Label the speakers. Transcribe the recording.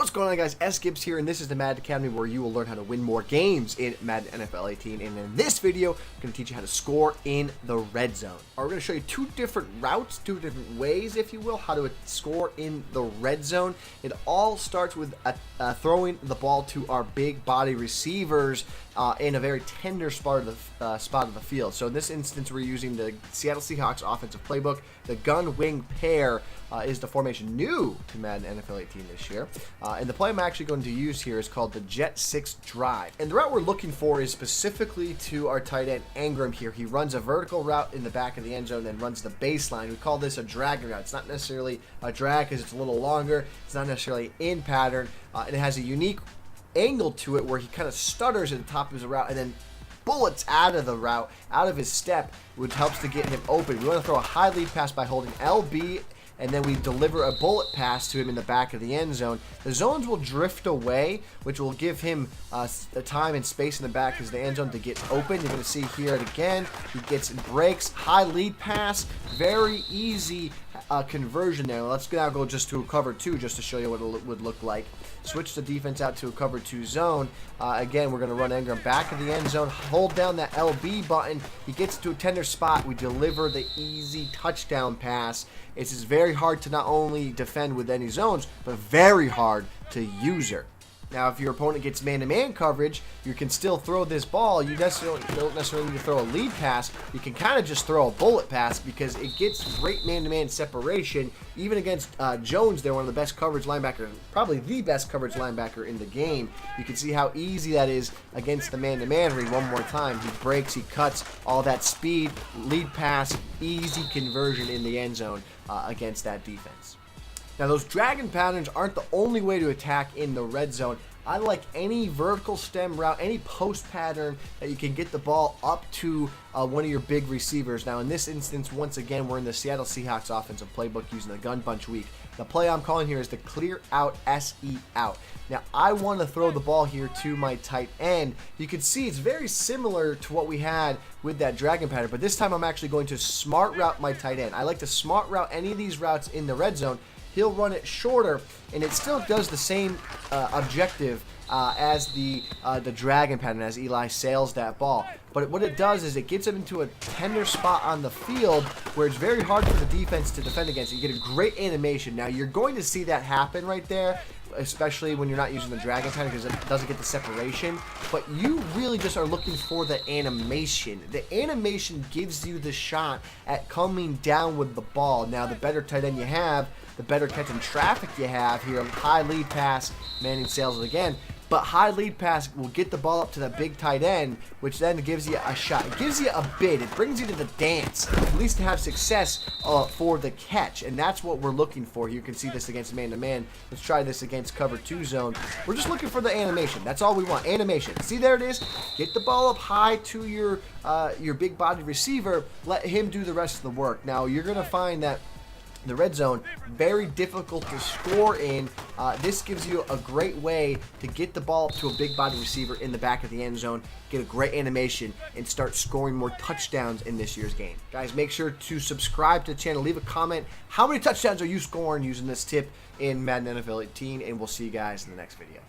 Speaker 1: What's going on, guys? Sgibs here, and this is the Madden Academy, where you will learn how to win more games in Madden NFL 18. And in this video, I'm going to teach you how to score in the red zone. We're going to show you two different routes, two different ways, if you will, how to score in the red zone. It all starts with throwing the ball to our big body receivers in a very tender spot of the field. So in this instance, we're using the Seattle Seahawks offensive playbook. The gun-wing pair is the formation new to Madden NFL 18 this year. And the play I'm actually going to use here is called the Jet 6 Drive. And the route we're looking for is specifically to our tight end, Ingram here. He runs a vertical route in the back of the end zone and runs the baseline. We call this a dragging route. It's not necessarily a drag because it's a little longer. It's not necessarily in pattern. And it has a unique angle to it where he kind of stutters at the top of his route and then bullets out of the route, out of his step, which helps to get him open. We want to throw a high lead pass by holding LB, and then we deliver a bullet pass to him in the back of the end zone. The zones will drift away, which will give him the time and space in the back of the end zone to get open. You're going to see here it again. He gets breaks, high lead pass, very easy conversion there. Let's now go just to a cover 2 just to show you what it would look like. Switch the defense out to a cover 2 zone. Again, we're going to run Ingram back of the end zone. Hold down that LB button. He gets to a tender spot. We deliver the easy touchdown pass. It's just very hard to not only defend with any zones, but very hard to use her. Now, if your opponent gets man-to-man coverage, you can still throw this ball. You don't necessarily need to throw a lead pass. You can kind of just throw a bullet pass because it gets great man-to-man separation. Even against Jones, they're one of the best coverage linebackers, probably the best coverage linebacker in the game. You can see how easy that is against the man-to-man. Read one more time. He breaks, he cuts, all that speed, lead pass, easy conversion in the end zone against that defense. Now, those dragon patterns aren't the only way to attack in the red zone. I like any vertical stem route, any post pattern that you can get the ball up to one of your big receivers. Now, in this instance, once again, we're in the Seattle Seahawks offensive playbook using the gun bunch week. The play I'm calling here is the clear out SE out. Now, I want to throw the ball here to my tight end. You can see it's very similar to what we had with that dragon pattern, but this time I'm actually going to smart route my tight end. I like to smart route any of these routes in the red zone. He'll run it shorter, and it still does the same objective as the dragon pattern, as Eli sails that ball. But what it does is it gets him into a tender spot on the field where it's very hard for the defense to defend against. You get a great animation. Now, you're going to see that happen right there, especially when you're not using the dragon pattern because it doesn't get the separation. But you really just are looking for the animation. The animation gives you the shot at coming down with the ball. Now, the better tight end you have, the better catching traffic you have here. High lead pass, Manning sails it again. But high lead pass will get the ball up to that big tight end, which then gives you a shot. It gives you a bid. It brings you to the dance, at least to have success for the catch. And that's what we're looking for. You can see this against man-to-man. Let's try this against cover 2 zone. We're just looking for the animation. That's all we want, animation. See, there it is. Get the ball up high to your big body receiver. Let him do the rest of the work. Now, you're going to find that the red zone, very difficult to score in. This gives you a great way to get the ball up to a big body receiver in the back of the end zone, get a great animation, and start scoring more touchdowns in this year's game. Guys, make sure to subscribe to the channel. Leave a comment. How many touchdowns are you scoring using this tip in Madden NFL 18? And we'll see you guys in the next video.